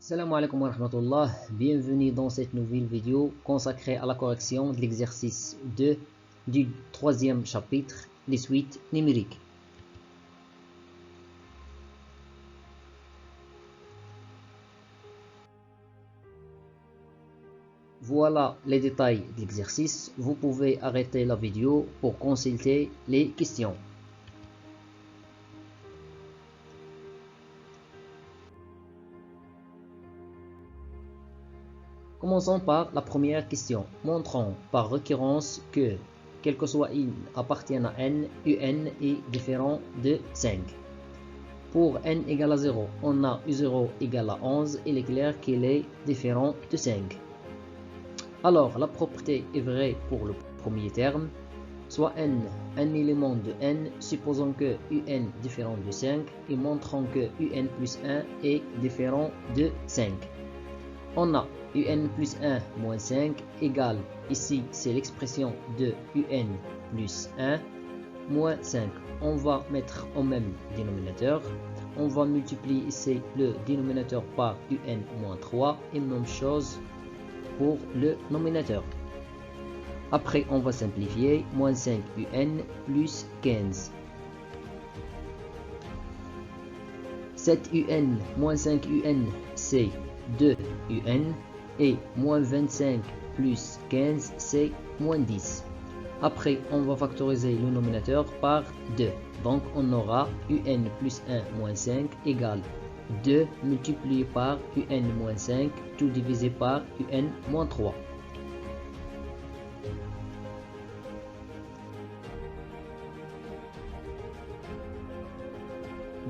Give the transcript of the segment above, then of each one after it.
Salam alaikum wa rahmatullah, bienvenue dans cette nouvelle vidéo consacrée à la correction de l'exercice 2 du troisième chapitre, les suites numériques. Voilà les détails de l'exercice, vous pouvez arrêter la vidéo pour consulter les questions. Commençons par la première question. Montrons par récurrence que, quel que soit n appartienne à n, un est différent de 5. Pour n égale à 0, on a u0 égale à 11, il est clair qu'il est différent de 5. Alors, la propriété est vraie pour le premier terme, soit n, un élément de n, supposons que un différent de 5 et montrons que un plus 1 est différent de 5. On a un plus 1 moins 5 égale, ici c'est l'expression de un plus 1 moins 5. On va mettre au même dénominateur. On va multiplier ici le dénominateur par un moins 3 et même chose pour le nominateur. Après on va simplifier, moins 5 un plus 15. 7 un moins 5 un c'est 2 un et moins 25 plus 15 c'est moins 10. Après on va factoriser le nominateur par 2. Donc on aura un plus 1 moins 5 égale 2 multiplié par un moins 5 tout divisé par un moins 3.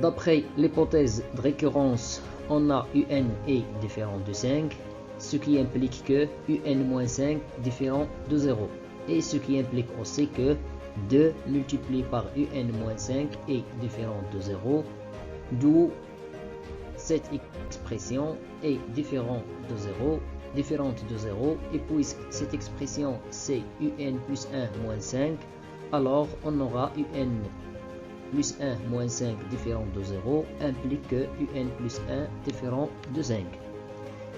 D'après l'hypothèse de récurrence, on a un est différent de 5, ce qui implique que un moins 5 différent de 0. Et ce qui implique aussi que 2 multiplié par un moins 5 est différent de 0, d'où cette expression est différente de 0, et puisque cette expression c'est un plus 1 moins 5, alors on aura un plus 1 moins 5 différent de 0 implique que un plus 1 différent de 5.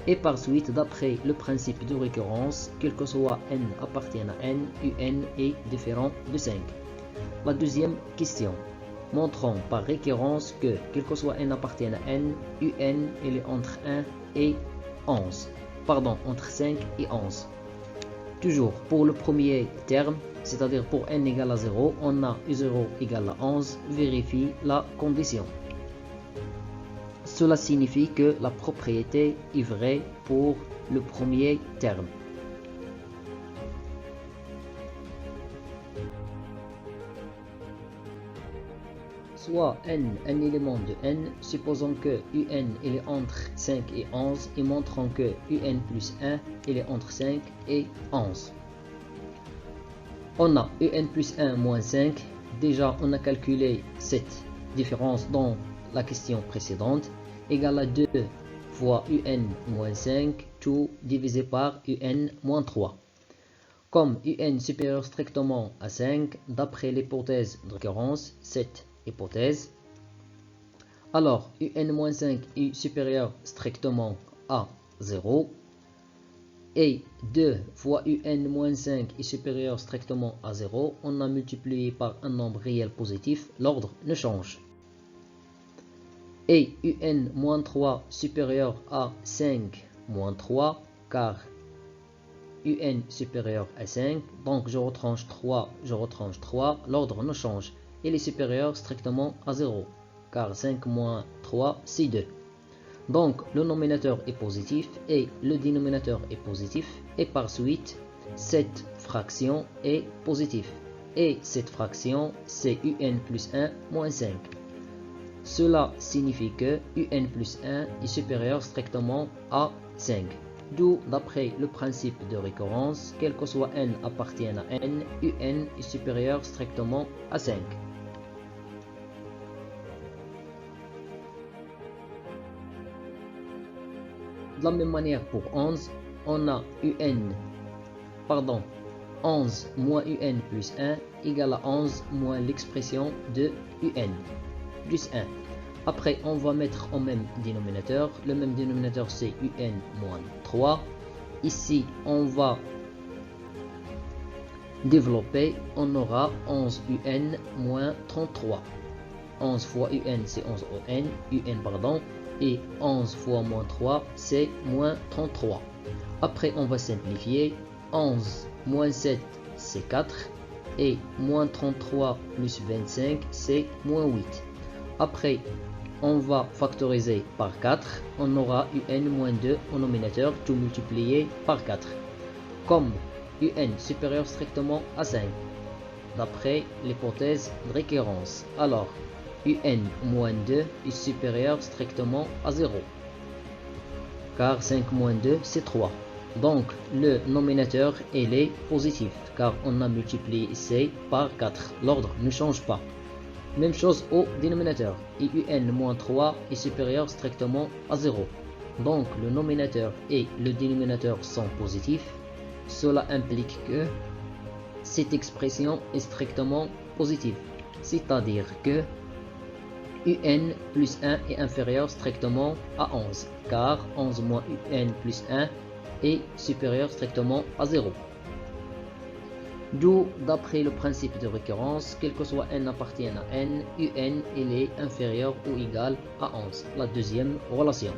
Et par suite, d'après le principe de récurrence, quel que soit n appartienne à n, un est différent de 5. La deuxième question. Montrons par récurrence que, quel que soit n appartienne à n, un il est entre 1 et 11. Pardon, entre 5 et 11. Toujours pour le premier terme, c'est-à-dire pour n égale à 0, on a u0 égale à 11, vérifie la condition. Cela signifie que la propriété est vraie pour le premier terme. Soit n un élément de n, supposons que un il est entre 5 et 11 et montrons que un plus 1 il est entre 5 et 11. On a un plus 1 moins 5, déjà on a calculé cette différence dans la question précédente, égale à 2 fois un moins 5, tout divisé par un moins 3. Comme un supérieur strictement à 5, d'après l'hypothèse de récurrence, cette hypothèse, alors un moins 5 est supérieur strictement à 0, et 2 fois un moins 5 est supérieur strictement à 0, on a multiplié par un nombre réel positif, l'ordre ne change. Et un moins 3 supérieur à 5 moins 3, car un supérieur à 5, donc je retranche 3, l'ordre ne change. Il est supérieur strictement à 0, car 5 moins 3 c'est 2. Donc le nominateur est positif et le dénominateur est positif, et par suite cette fraction est positive. Et cette fraction c'est un plus 1 moins 5. Cela signifie que un plus 1 est supérieur strictement à 5. D'où, d'après le principe de récurrence, quel que soit n appartienne à n, un est supérieur strictement à 5. De la même manière pour 11, on a 11 moins un plus 1 égale à 11 moins l'expression de un plus 1. Après, on va mettre au même dénominateur. Le même dénominateur, c'est un moins 3. Ici, on va développer. On aura 11 moins 33. 11 fois un, c'est 11 un, pardon. Et 11 fois moins 3, c'est moins 33. Après, on va simplifier. 11 moins 7, c'est 4. Et moins 33 plus 25, c'est moins 8. Après, on va factoriser par 4. On aura un moins 2 au nominateur, tout multiplié par 4. Comme un supérieur strictement à 5, d'après l'hypothèse de récurrence. Alors, un moins 2 est supérieur strictement à 0. Car 5 moins 2, c'est 3. Donc, le nominateur, il est positif, car on a multiplié ici par 4. L'ordre ne change pas. Même chose au dénominateur. Un moins 3 est supérieur strictement à 0. Donc, le nominateur et le dénominateur sont positifs. Cela implique que cette expression est strictement positive. C'est-à-dire que un plus 1 est inférieur strictement à 11, car 11 moins un plus 1 est supérieur strictement à 0. D'où, d'après le principe de récurrence, quel que soit n appartient à n, un il est inférieur ou égal à 11, la deuxième relation.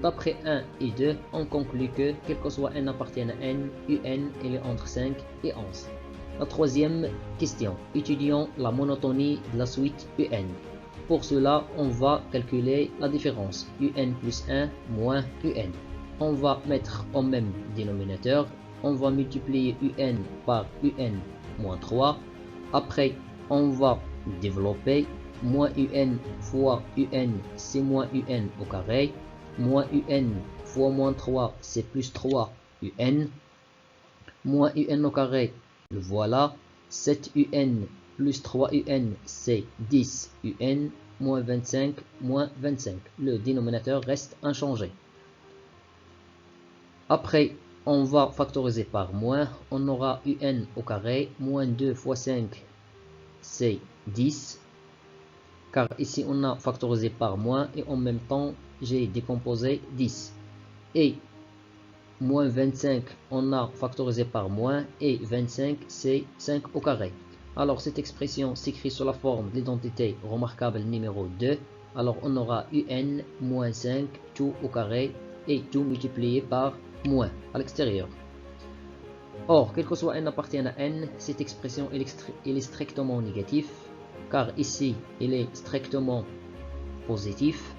D'après 1 et 2, on conclut que, quel que soit n appartient à n, un il est entre 5 et 11. La troisième question. Étudions la monotonie de la suite un. Pour cela, on va calculer la différence un plus 1 moins un. On va mettre au même dénominateur. On va multiplier un par un moins 3. Après, on va développer. Moins un fois un, c'est moins un au carré. Moins un fois moins 3, c'est plus 3 un. Moins un au carré, le voilà. 7 un plus 3 un, c'est 10 un. Moins 25, moins 25. Le dénominateur reste inchangé. Après, on va factoriser par moins. On aura un au carré. Moins 2 fois 5, c'est 10. Car ici, on a factorisé par moins et en même temps, j'ai décomposé 10. Et moins 25, on a factorisé par moins et 25, c'est 5 au carré. Alors, cette expression s'écrit sous la forme de l'identité remarquable numéro 2. Alors, on aura un moins 5, tout au carré et tout multiplié par moins à l'extérieur. Or, quel que soit n appartient à n, cette expression elle est strictement négative, car ici, il est strictement positif,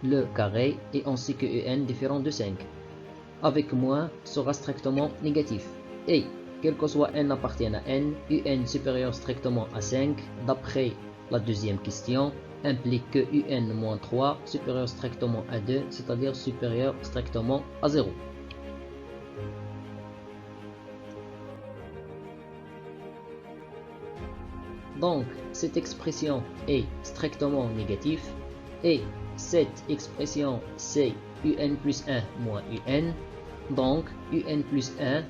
le carré, et ainsi que un différent de 5. Avec moins sera strictement négatif. Et, quel que soit n appartient à n, un supérieur strictement à 5, d'après la deuxième question, implique que un moins 3 supérieur strictement à 2, c'est-à-dire supérieur strictement à 0. Donc, cette expression est strictement négative et cette expression c'est un plus 1 moins un. Donc, un plus 1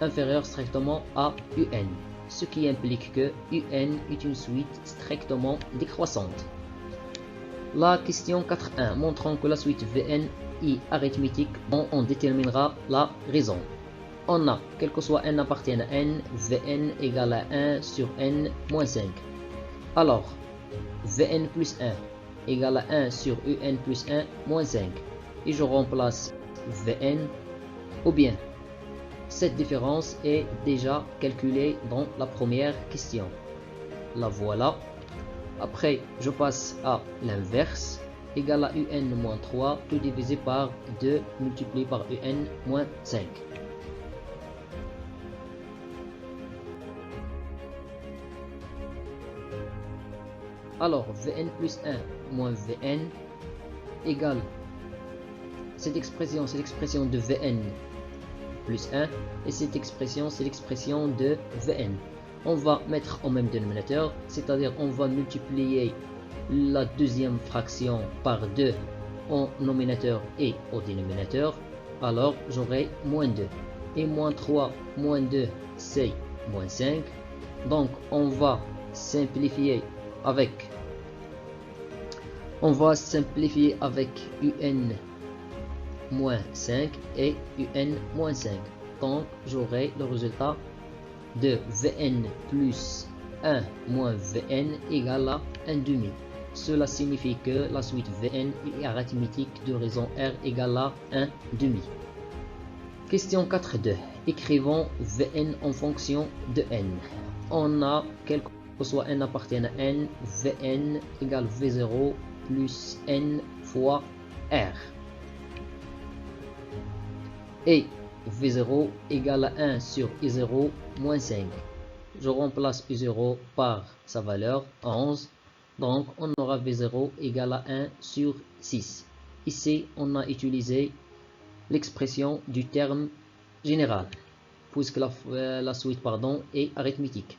inférieur strictement à un, ce qui implique que un est une suite strictement décroissante. La question 4.1 montrant que la suite Vn est arithmétique dont on déterminera la raison. On a, quel que soit n appartient à n, Vn égale à 1 sur n moins 5. Alors, Vn plus 1 égale à 1 sur un plus 1 moins 5. Et je remplace Vn, ou bien, cette différence est déjà calculée dans la première question. La voilà. Après, je passe à l'inverse, égale à un moins 3, tout divisé par 2 multiplié par un moins 5. Alors, Vn plus 1 moins Vn égale, cette expression, c'est l'expression de Vn plus 1, et cette expression, c'est l'expression de Vn. On va mettre au même dénominateur, c'est-à-dire on va multiplier la deuxième fraction par 2 au nominateur et au dénominateur. Alors, j'aurai moins 2. et moins 3 moins 2 c'est moins 5. Donc on va simplifier avec un moins 5 et un moins 5. Donc j'aurai le résultat de Vn plus 1 moins Vn égale à 1 demi. Cela signifie que la suite Vn est arithmétique de raison R égale à 1 demi. Question 4.2. Écrivons Vn en fonction de n. On a, quel que soit n appartienne à n, Vn égale V0 plus n fois R. Et V0 égale à 1 sur I0 moins 5. Je remplace I0 par sa valeur 11. Donc on aura V0 égale à 1 sur 6. Ici on a utilisé l'expression du terme général, puisque la suite est arithmétique.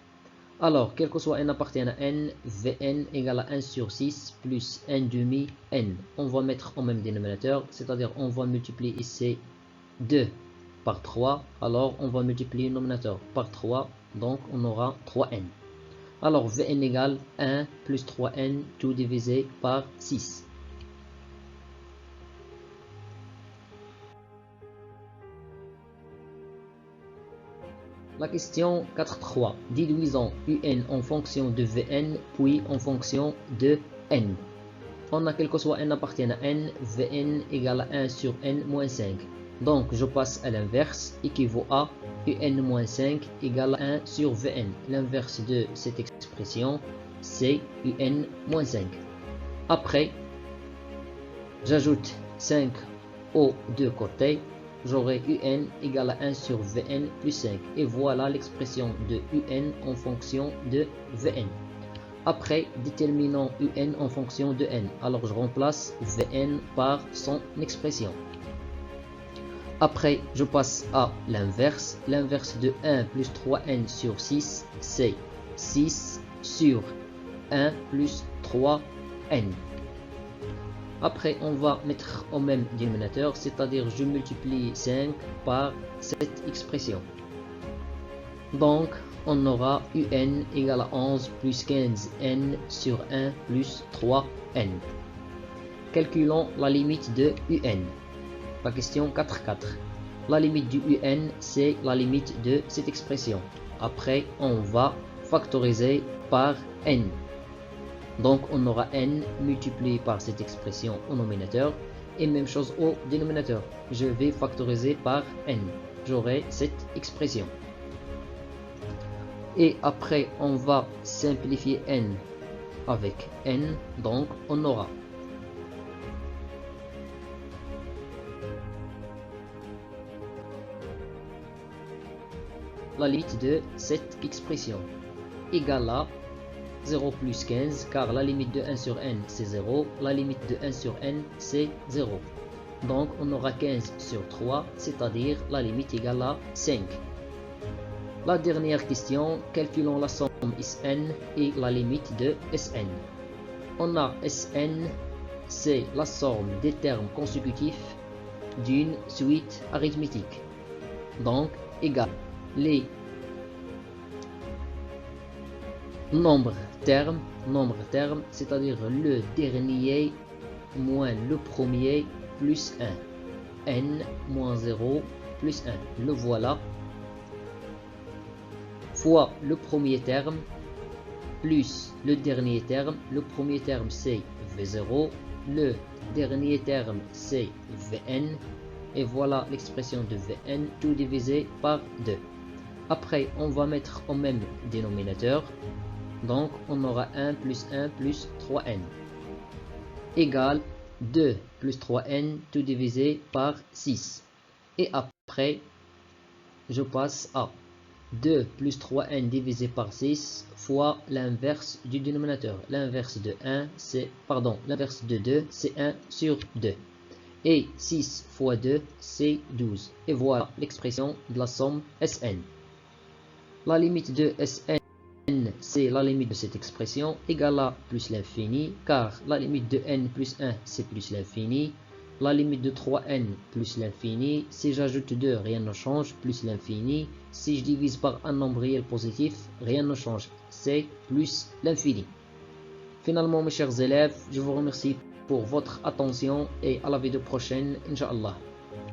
Alors, quel que soit n appartienne à n, Vn égale à 1 sur 6 plus 1 demi n. On va mettre au même dénominateur, c'est-à-dire on va multiplier ici 2 par 3. Alors, on va multiplier le dénominateur par 3, donc on aura 3n. Alors, Vn égale 1 plus 3n, tout divisé par 6. La question 4.3. Déduisons un en fonction de Vn, puis en fonction de n. On a quel que soit n appartienne à n, Vn égale à 1 sur n moins 5. Donc je passe à l'inverse, équivaut à un moins 5 égale à 1 sur Vn. L'inverse de cette expression, c'est un moins 5. Après, j'ajoute 5 aux deux côtés. J'aurai un égale à 1 sur Vn plus 5. Et voilà l'expression de un en fonction de Vn. Après, déterminons un en fonction de n. Alors je remplace Vn par son expression. Après, je passe à l'inverse. L'inverse de 1 plus 3n sur 6, c'est 6 sur 1 plus 3n. Après, on va mettre au même dénominateur, c'est-à-dire je multiplie 5 par cette expression. Donc, on aura un égale à 11 plus 15n sur 1 plus 3n. Calculons la limite de un. La question 4.4. La limite du un, c'est la limite de cette expression. Après, on va factoriser par n. Donc on aura n multiplié par cette expression au nominateur et même chose au dénominateur. Je vais factoriser par n. J'aurai cette expression. Et après on va simplifier n avec n. Donc on aura la limite de cette expression égale à 0 plus 15, car la limite de 1 sur n c'est 0, la limite de 1 sur n c'est 0. Donc on aura 15 sur 3, c'est-à-dire la limite égale à 5. La dernière question, calculons la somme Sn et la limite de Sn. On a Sn, c'est la somme des termes consécutifs d'une suite arithmétique. Donc, égale les nombres termes, c'est-à-dire le dernier moins le premier plus 1. n moins 0 plus 1. Le voilà. Fois le premier terme plus le dernier terme. Le premier terme c'est V0. Le dernier terme c'est Vn. Et voilà l'expression de Vn, tout divisé par 2. Après, on va mettre au même dénominateur. Donc, on aura 1 plus 1 plus 3n égale 2 plus 3n, tout divisé par 6. Et après, je passe à 2 plus 3n divisé par 6 fois l'inverse du dénominateur. L'inverse de 2, c'est 1 sur 2. Et 6 fois 2, c'est 12. Et voilà l'expression de la somme Sn. La limite de Sn, c'est la limite de cette expression égale à plus l'infini, car la limite de n plus 1, c'est plus l'infini. la limite de 3n plus l'infini. Si j'ajoute 2, rien ne change, plus l'infini. Si je divise par un nombre réel positif, rien ne change, c'est plus l'infini. Finalement, mes chers élèves, je vous remercie pour votre attention et à la vidéo prochaine, Inch'Allah.